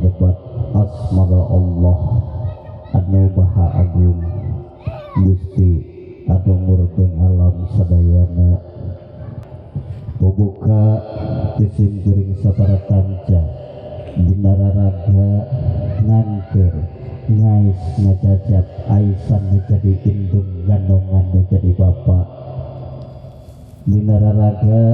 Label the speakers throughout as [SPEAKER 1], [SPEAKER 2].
[SPEAKER 1] panyebat asmana Allah anu maha agung Gusti anu murteng alam sadayana boboka kesim kuring sabara kanca dina raraga nganter ngais ngajajab aisan menjadi indung gandongan menjadi bapak dina raraga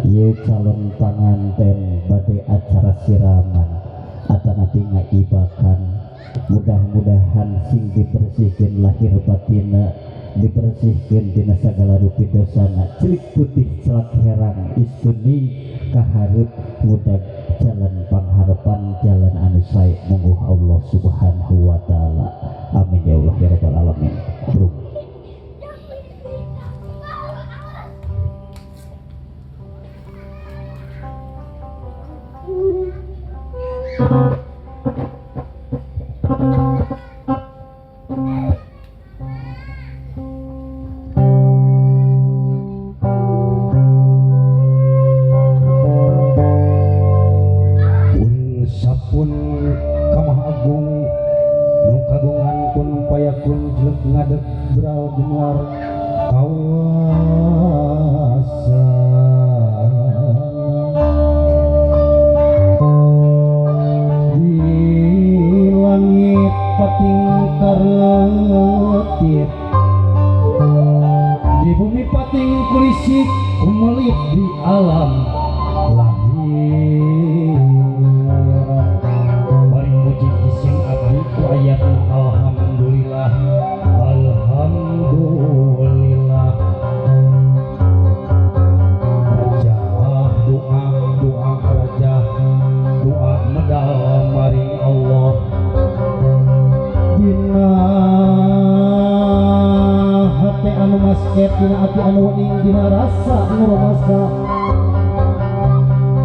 [SPEAKER 1] ye calon panganten bade acara siraman atanapi ngaibakan mudah-mudahan sing dibersihkeun lahir batina dibersihkeun dina sagala rupi dosana celik putih celak herang istuni kaharep mudah jalan pangharapan jalan anu sae mungguh Allah subhanahu wa ta'ala amin ya Allah ya rabbal alamin.
[SPEAKER 2] Di bumi pating kulisik kumelit di alam lahir bari muji kising abdi ku ayat alhamdulillah alhamdulillah raja doa raja doa medal maring Allah dina hati anu masket dina hati anu wening dina rasa anu romasa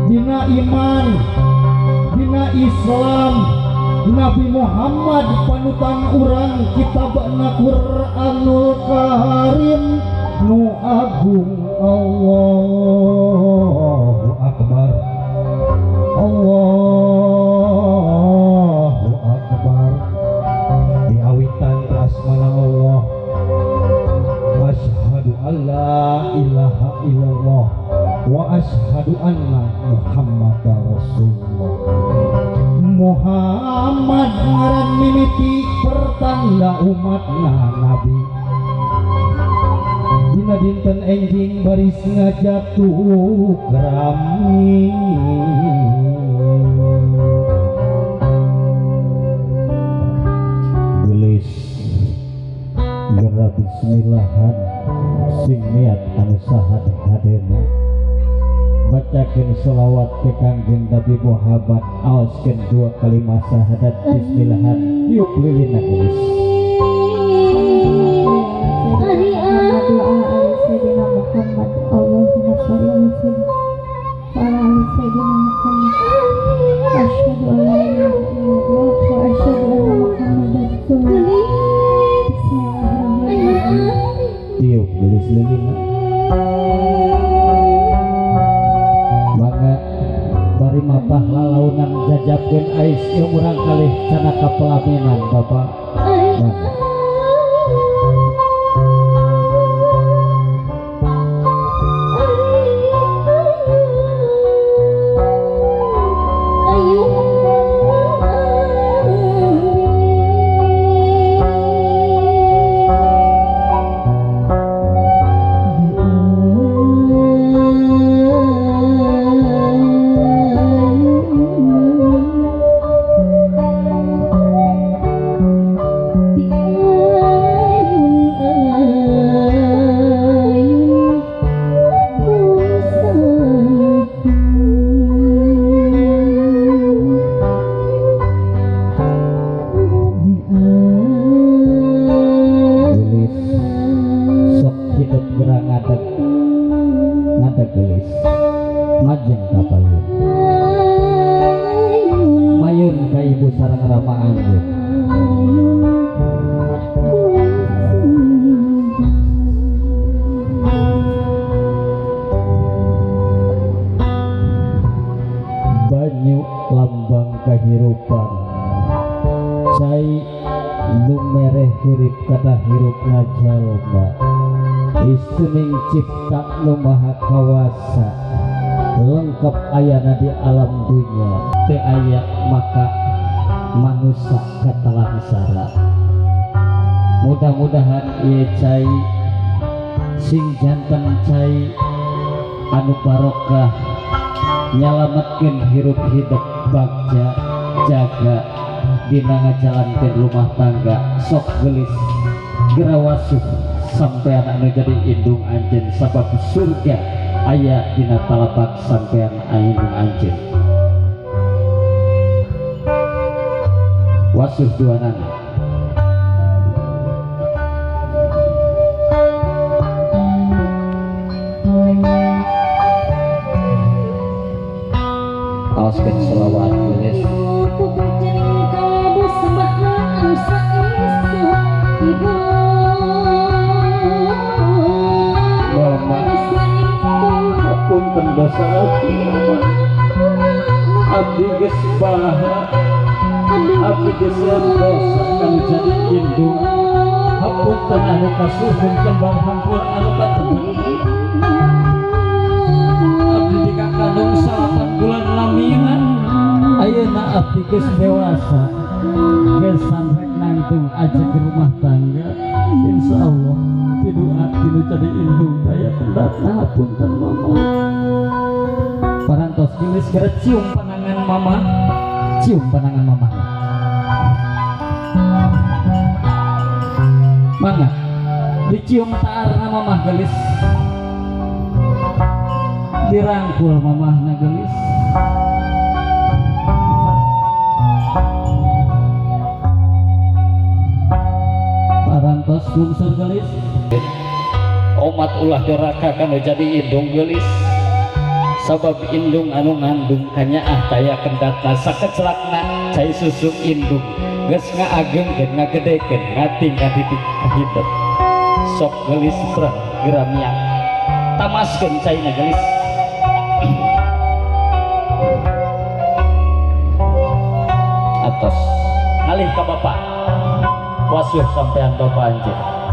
[SPEAKER 2] dina iman dina Islam Nabi Muhammad panutan urang kitabna Qur'anul Karim nu agung Allahu Akbar Allahu Akbar diawitan asmana Allah asyhadu alla ilaha illallah wa asyhadu anna Muhammadar Rasulullah. Muhammad ngaran mimiti pertanda umatna Nabi dina dinten enjing baris ngajatuh kerami
[SPEAKER 1] gelis geura bismillahan sing niat anu sahad-hadena bacakeun sholawat ke Kangjeng Nabi Muhammad aoskeun dua kalimat syahadat bismillahan tiup lilina gelis
[SPEAKER 3] Sayyidina Muhammad Allahumma sholli ala sayyidina Muhammad asyhadu an la ilaha illallah wa asyhadu anna Muhammadar Rasulullah. Bismillahirrahmanirrahim.
[SPEAKER 1] tiup gelis lilina mangga bari mapah lalaunan jajabkeun ais ieu urang kalih cenah kapelaminan Bapak mangga lambang kehidupan cai lumereh hurip kata hirup ngajalma istuning cipta nu maha kawasa lengkap ayana di alam dunia teu aya maka manusia katalangsara. Mudah-mudahan ieu cai sing janten cai anu barokah nyalametkeun hirup hidup bagja jaga dina ngajalankeun rumah tangga sok geulis gerawasuh sampean anu jadi indung anjeun sabab surga aya dina talapak sampean indung anjeun wasuh duanana. Aoskeun selawat geus punten dosa abdi geus baha abdi geus dosa kang jadi indung hapunten anu kasuhun kembang hampur anu katemah abdi dikakandung 8 bulan lamian ayeuna abdi geus dewasa geus samrek nangtung aja ke rumah tangga insyaallah doa dinu jadi indung daya pendatna hapunten mama parantos geus gara cium panangan mama mangga dicium taarna mama gelis dirangkul mamahna gelis parantos bungsur gelis umat ulah doraka kanu jadi indung gelis sabab indung anu ngandung kanyaah daya kendatna sakecelakna cai susuk indung geus ngaagengkeun ngagedekeun ngatingkah didik hidup sok gelis geramiang tamaskeun caina gelis atos ngalih ka bapak wasuh sampean bapak anjeun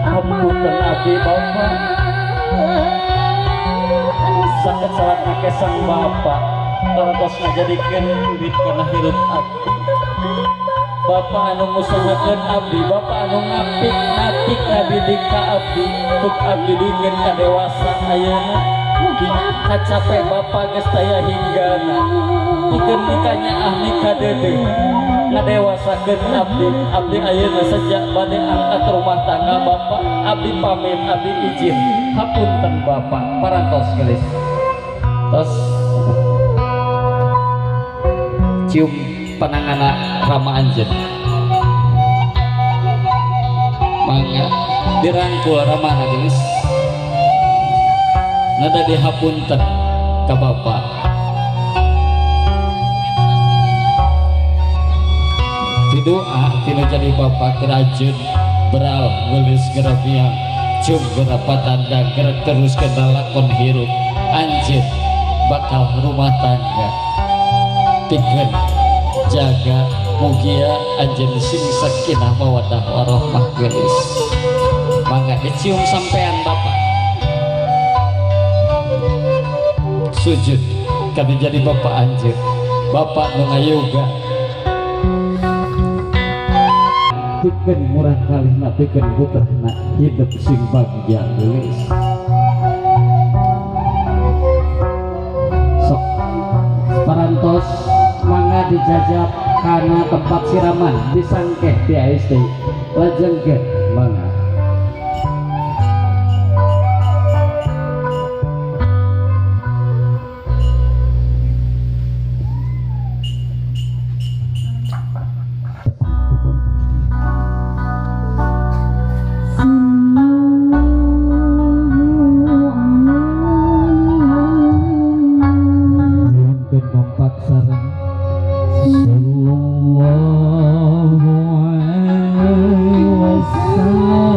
[SPEAKER 1] hapunten abdi bapak sakit salat nake sang bapak tarantos ngajadikeun duit kana hirup abdi bapak anu ngusahakeun abdi bapak anu ngapik natik ngabidi ka abdi tuk abdi dikeun ka dewasa ayeuna kacape bapak geus taya hinggana pikeun nikahnya ahli kadede ngadewasakeun abdi ayeuna sejak bade angkat rumah tangga bapak abdi pamit abdi izin hapunten bapak parantos gelis tos cium panangana rama anjeun mangga dirangkul ramana gelis nada dihapunten ka bapak doa tina jadi bapak kerajun beral gelis gerabiang cium gerapa tanda gerak terus ke lakon hirup anjeun bakal rumah tangga pikeun jaga mugia anjeun sing sakinah mawaddah warahmah gelis mangga dicium sampean bapak sujud kada jadi bapak anjeun bapak nu ngayoga pikeun murah kalihna pikeun putrana hidup sing bagja geus sok parantos mangga dijajab kana tempat siraman disangkeh di ASD lajengkeun mangga Sallallahu alaihi wasallam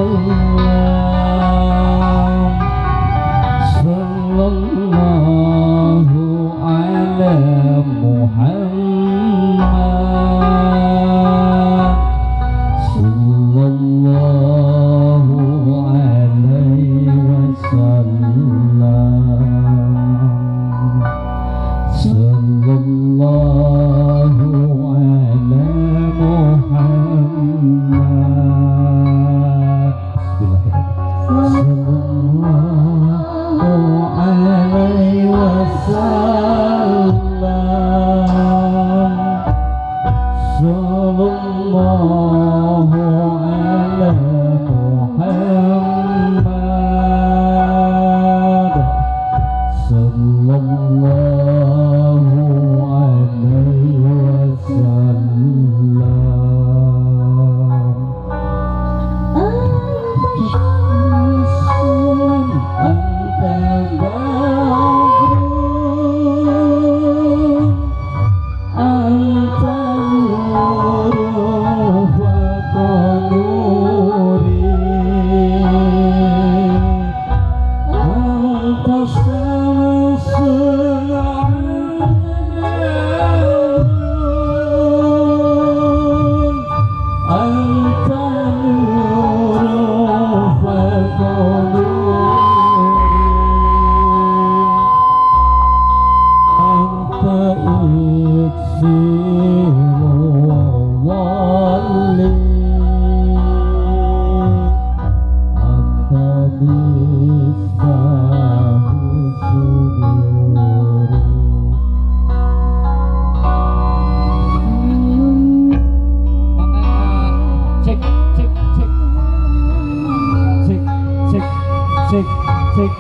[SPEAKER 1] cek cek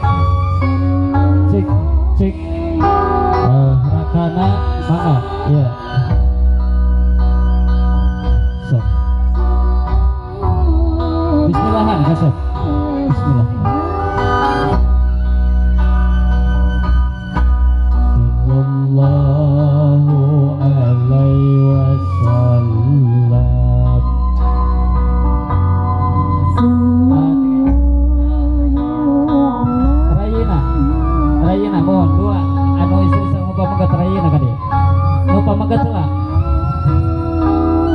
[SPEAKER 1] cek cek rakana mana ya sok bismillahan kasep bismillah sallallahu alaihi wasallam Rayina mohon dua anu istri sama pamagat Rayina kadi mau pamagat lah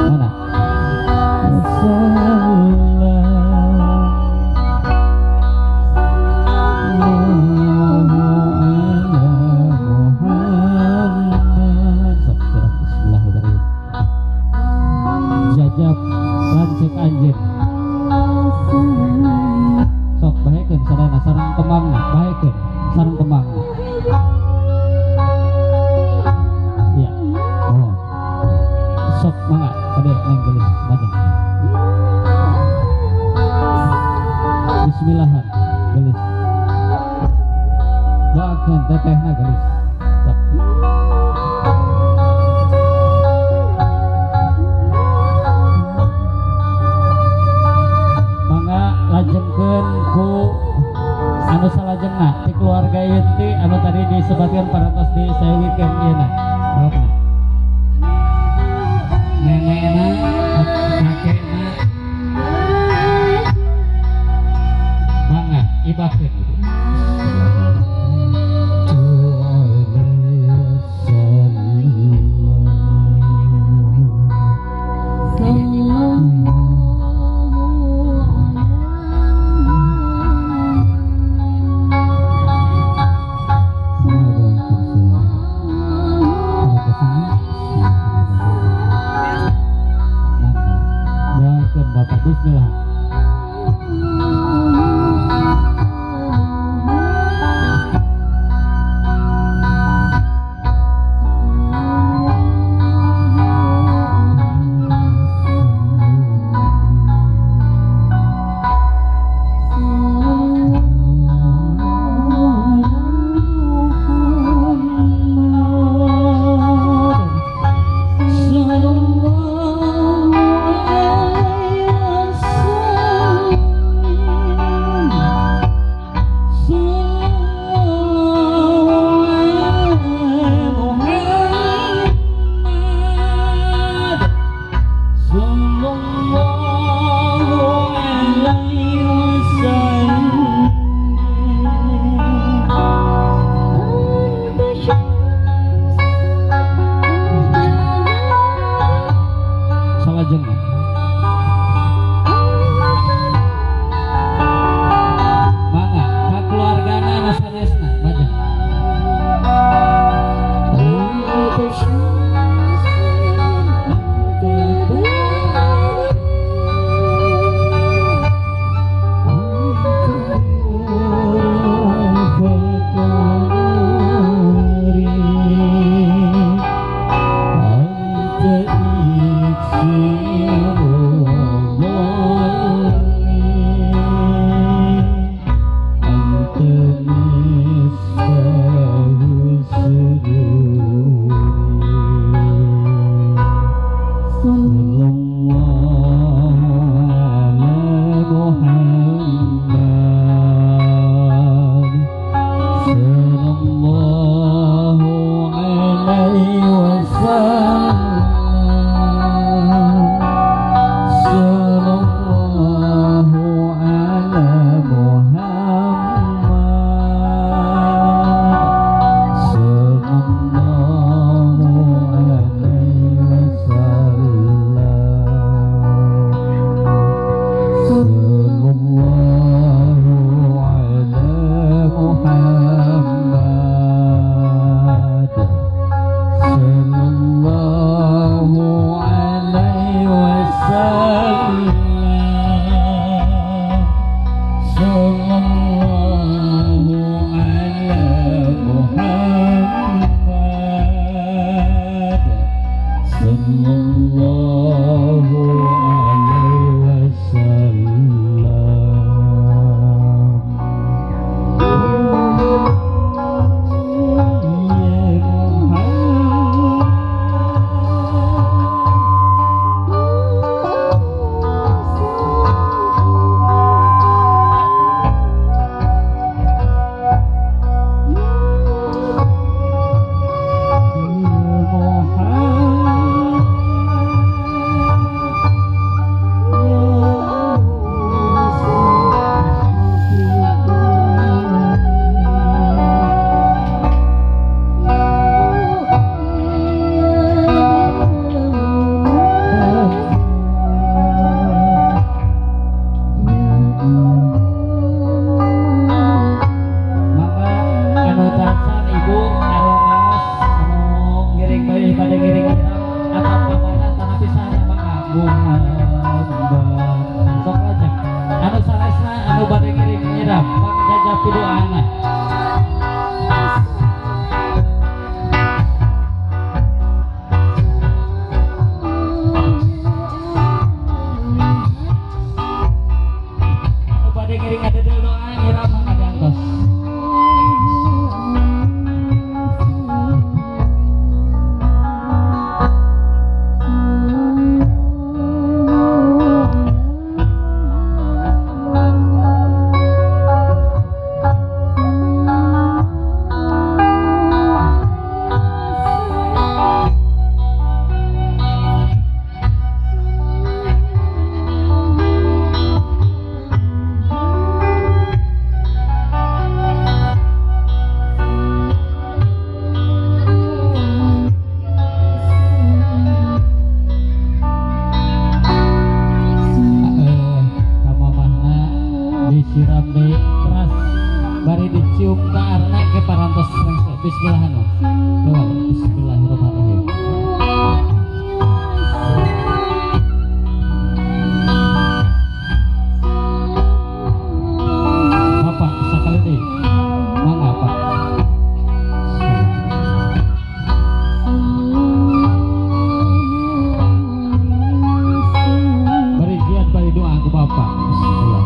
[SPEAKER 1] mana jajab lancik anjir sok bahekeun sadana sareng kembangna bahekeun sareng kembangna iya mohon sok mangga kade neng gelis baca bismillahan gelis doakeun tetehna gelis sok lajengkeun ku anu salajengna ti keluarga inti anu tadi disebutkan parantos disewikeun ieu na nenekna kakekna mangga ibahkeun gitu. Bapak bismillah nyiram pang jajab pidoana. Coba dengerin ada doa nyiram mah ngadiantos. Disiram deui keras bari dicium ka arna ke parantos rengse bismillah. Doa bismillahirrahmanirrahim. Bapak sakali deui mangga Pak. Bari giat bari doa ku Bapak. Bismillah.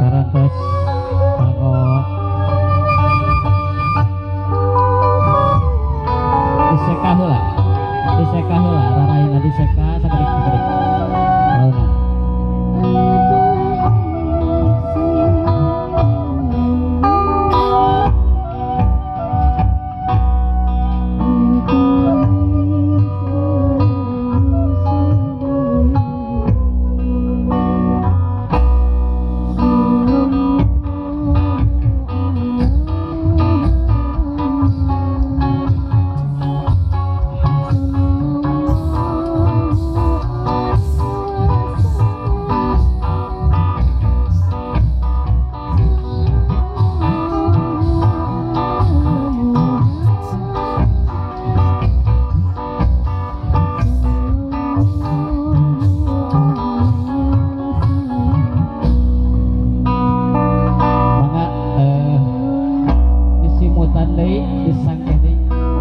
[SPEAKER 1] Karantos kanggo diseka heula raraina diseka sakedik-sakedik rauna.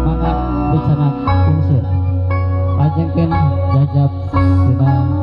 [SPEAKER 1] Mangga disana unsur lajengkeun jajab dina